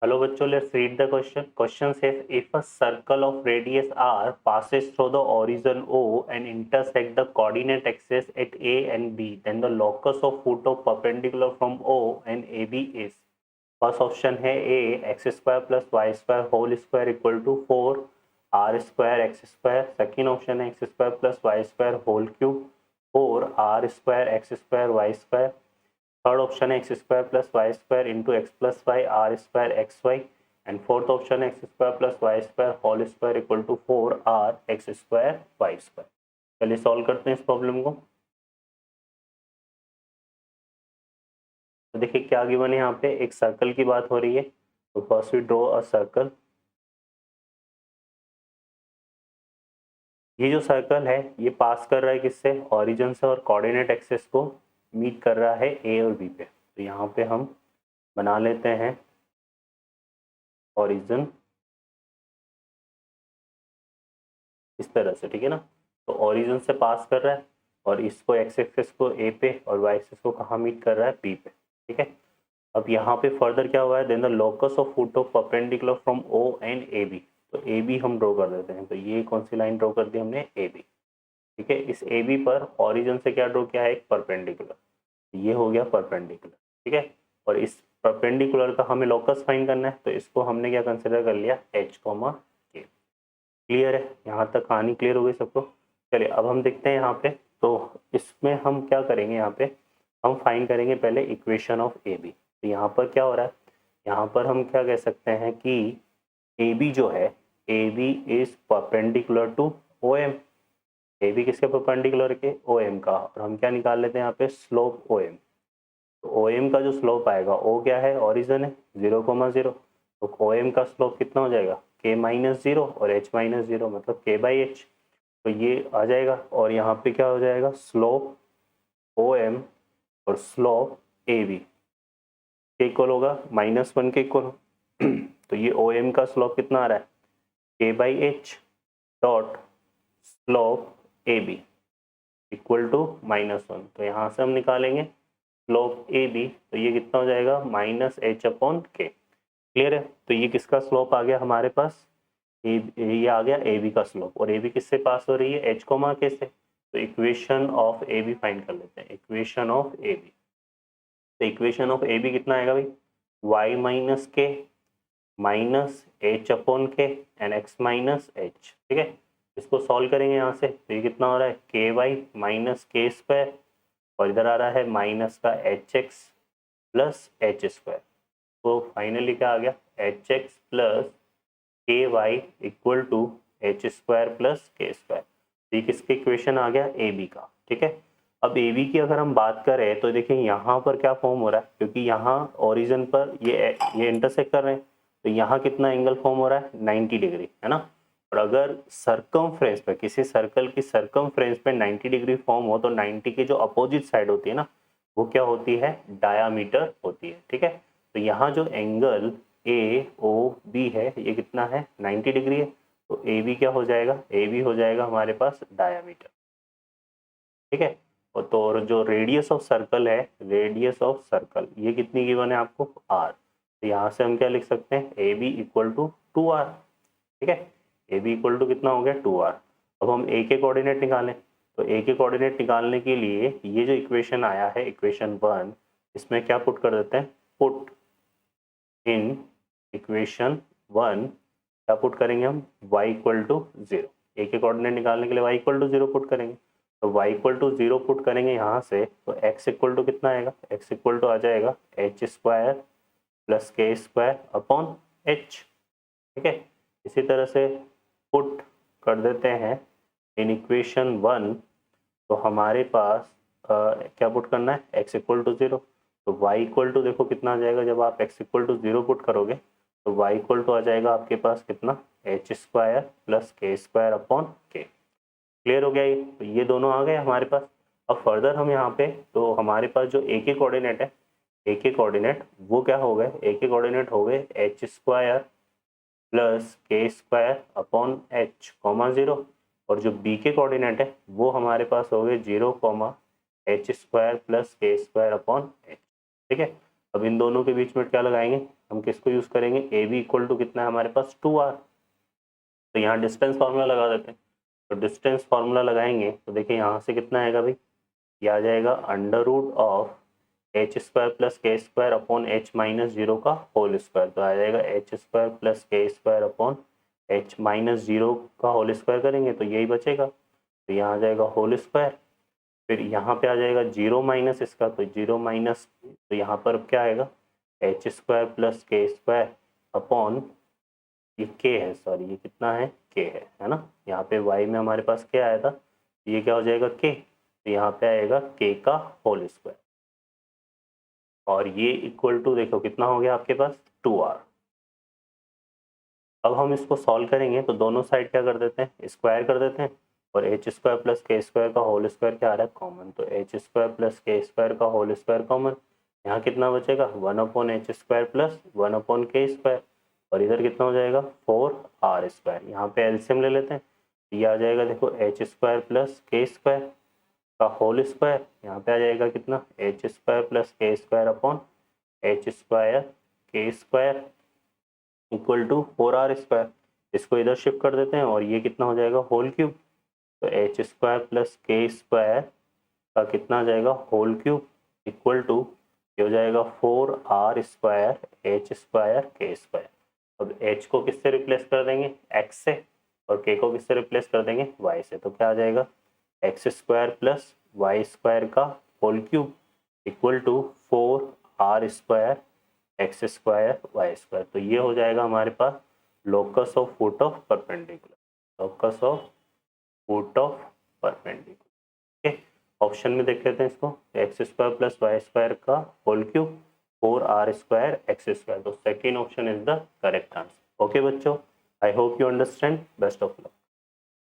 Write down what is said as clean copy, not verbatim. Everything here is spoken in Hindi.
Hello बच्चों, let's read the question. Question says if a circle of radius r passes through the origin O and intersect the coordinate axes at A and B, then the locus of foot of perpendicular from O and AB is. First option है a x square plus y square whole square equal to 4 r square x square. Second option है x square plus y square whole cube 4 r square x square Y square. Third option है x square plus y square into x plus y r square x y. And fourth option है x square plus y square whole square equal to 4 are x square Y square. चलिए सॉल्व करते हैं इस प्रॉब्लम को. तो देखिए क्या गिवन है यहाँ पे, एक सर्कल की बात हो रही है. तो first we draw a circle. ये जो सर्कल है ये पास कर रहा है किससे, ओरिजिन से, और कोऑर्डिनेट एक्सिस को मीट कर रहा है ए और बी पे. तो यहाँ पे हम बना लेते हैं ओरिजिन इस तरह से, ठीक है ना. तो ओरिजिन से पास कर रहा है और इसको एक्स एक्सिस को ए पे और वाई एक्सिस को कहाँ मीट कर रहा है, बी पे. ठीक है. अब यहाँ पे फर्दर क्या हुआ है, then the locus of foot of perpendicular from O and A B. तो ए बी हम ड्रॉ कर देते हैं. तो ये कौन सी लाइन ड्रॉ कर दी हमने, ए बी. ठीक है. इस ए बी पर ओरिजिन से क्या ड्रॉ किया है, एक परपेंडिकुलर. ये हो गया परपेंडिकुलर. ठीक है. और इस परपेंडिकुलर का हमें लोकस फाइंड करना है. तो इसको हमने क्या कंसिडर कर लिया, एच कॉमा के. क्लियर है, यहाँ तक कहानी क्लियर हो गई सबको. चलिए अब हम देखते हैं यहाँ पे. तो इसमें हम क्या करेंगे, यहाँ पे हम फाइंड करेंगे पहले इक्वेशन ऑफ ए बी. तो यहाँ पर क्या हो रहा है, यहाँ पर हम क्या कह सकते हैं कि ए बी जो है, A B is perpendicular to O M. A B किसके परपेंडिकुलर के, ओ एम का. और हम क्या निकाल लेते हैं यहाँ पे, स्लोप ओ एम. तो ओ एम का जो स्लोप आएगा, ओ क्या है, ओरिजिन है, 0,0. तो ओ एम का स्लोप कितना हो जाएगा, के माइनस 0 और एच माइनस 0 मतलब के बाई एच. तो ये आ जाएगा. और यहाँ पे क्या हो जाएगा, स्लोप ओ एम और स्लोप ए बी के इक्वल होगा -1 के इक्वल. तो ये ओ एम का स्लोप कितना आ रहा है, K by H dot slope A B equal to -1. तो यहाँ से हम निकालेंगे स्लोप ए बी. तो ये कितना हो जाएगा, -h/k. क्लियर है. तो ये किसका स्लोप आ गया हमारे पास, ये आ गया ए बी का स्लोप. और ए बी किससे पास हो रही है, एच कोमा के से. तो equation of A B find कर लेते हैं. Equation of A B. तो इक्वेशन ऑफ ए बी कितना आएगा भाई, Y minus K minus h/k and x minus H. ठीक है. इसको सॉल्व करेंगे यहाँ से. तो ये कितना हो रहा है, के वाई माइनस के स्क्वायर और इधर आ रहा है माइनस का H X plus H square. तो फाइनली क्या आ गया, H X plus K Y equal to H square plus के स्क्वायर. ये किसके इक्वेशन आ गया, ए बी का. ठीक है. अब ए बी की अगर हम बात करें तो देखिए यहाँ पर क्या फॉर्म हो रहा है, क्योंकि यहाँ ओरिजिन पर ये इंटरसेक्ट कर रहे हैं. तो यहाँ कितना एंगल फॉर्म हो रहा है, 90 डिग्री, है ना. और अगर सरकमफ्रेंस पे, किसी सर्कल की सरकमफ्रेंस पे 90 डिग्री फॉर्म हो, तो 90 की जो अपोजिट साइड होती है ना, वो क्या होती है, डायामीटर होती है. ठीक है. तो यहाँ जो एंगल ए ओ बी है, ये कितना है, 90 डिग्री है. तो ए बी क्या हो जाएगा, ए बी हो जाएगा हमारे पास डायामीटर. ठीक है. और तो और जो रेडियस ऑफ सर्कल है, रेडियस ऑफ सर्कल ये कितनी गिवन है आपको, आर. तो यहाँ से हम क्या लिख सकते हैं, ए बी इक्वल टू 2r. ठीक है. ए बी इक्वल टू कितना हो गया, 2r. अब हम ए के कोऑर्डिनेट निकालें. तो ए के कोऑर्डिनेट निकालने के लिए ये जो इक्वेशन आया है, इक्वेशन 1, इसमें क्या पुट कर देते हैं, पुट इन इक्वेशन 1 क्या पुट करेंगे हम, y इक्वल टू 0. ए के कोऑर्डिनेट निकालने के लिए y इक्वल टू 0 पुट करेंगे. तो y इक्वल टू 0 पुट करेंगे यहाँ से. तो x इक्वल टू कितना आएगा, x इक्वल टू आ जाएगा एच स्क्वायर प्लस के स्क्वायर अपॉन एच. ठीक है. इसी तरह से पुट कर देते हैं इन इक्वेशन 1. तो हमारे पास क्या पुट करना है, x इक्वल टू 0. तो y इक्वल टू देखो कितना आ जाएगा, जब आप x इक्वल टू 0 पुट करोगे तो y इक्वल टू आ जाएगा आपके पास कितना, एच स्क्वायर प्लस के स्क्वायर अपॉन के. क्लियर हो गया ये. तो ये दोनों आ गए हमारे पास. अब फर्दर हम यहाँ पे, तो हमारे पास जो ए के कोऑर्डिनेट है, ए के कोऑर्डिनेट वो क्या हो गए, ए के कोऑर्डिनेट हो गए एच स्क्वायर प्लस के स्क्वायर अपॉन एच कॉमा 0. और जो बी के कोऑर्डिनेट है वो हमारे पास हो गए 0 कॉमा एच स्क्वायर प्लस के स्क्वायर अपॉन एच. ठीक है. अब इन दोनों के बीच में क्या लगाएंगे, हम किसको यूज करेंगे, ए बी इक्वल टू कितना है हमारे पास 2r। तो यहाँ डिस्टेंस फार्मूला लगा देते हैं। तो डिस्टेंस फार्मूला लगाएंगे तो देखिए यहाँ से कितना आएगा भाई, ये आ जाएगा under root of h square plus के square upon h minus zero का होल स्क्वायर। तो आ जाएगा एच स्क्वायर प्लस के square upon h minus zero का होल स्क्वायर करेंगे तो यही बचेगा। तो यहाँ आ जाएगा होल स्क्वायर, फिर यहाँ पे आ जाएगा जीरो माइनस इसका, तो जीरो माइनस, तो यहाँ पर अब क्या आएगा, एच स्क्वायर प्लस के स्क्वायर अपॉन ये के है, सॉरी ये कितना है, के है ना। यहाँ पे y में हमारे पास क्या आया था, ये क्या हो जाएगा के, तो यहाँ पे आएगा के का होल स्क्वायर, और ये इक्वल टू देखो कितना हो गया आपके पास 2r। अब हम इसको सॉल्व करेंगे तो दोनों साइड क्या कर देते हैं, स्क्वायर कर देते हैं, और एच स्क्वायर प्लस के स्क्वायर का होल स्क्वायर क्या आ रहा है, कॉमन। तो एच स्क्वायर प्लस के स्क्वायर का होल स्क्वायर कॉमन, यहाँ कितना बचेगा, 1/h square plus 1/k square, और इधर कितना हो जाएगा 4r स्क्वायर। यहाँ पे एलसीएम ले लेते हैं, ये आ जाएगा देखो एच स्क्वायर प्लस के स्क्वायर का होल स्क्वायर, यहाँ पे आ जाएगा कितना, एच स्क्वायर प्लस के square upon H square K square equal to 4r square. इसको इधर शिफ्ट कर देते हैं और ये कितना हो जाएगा होल क्यूब, तो एच स्क्वायर प्लस के स्क्वायर का कितना आ जाएगा होल क्यूब इक्वल टू ये हो जाएगा 4r square H square K square. अब h को किससे रिप्लेस कर देंगे, x से, और k को किससे रिप्लेस कर देंगे, y से। तो क्या आ जाएगा, x square plus y square का whole cube equal to 4r square x square Y square. तो ये हो जाएगा हमारे पास locus of foot of perpendicular, locus of foot of perpendicular. ठीक है, ऑप्शन में देख लेते हैं इसको, x square plus y square का whole cube 4r square x square. तो second option is the correct answer. Okay बच्चों, I hope you understand, best of luck.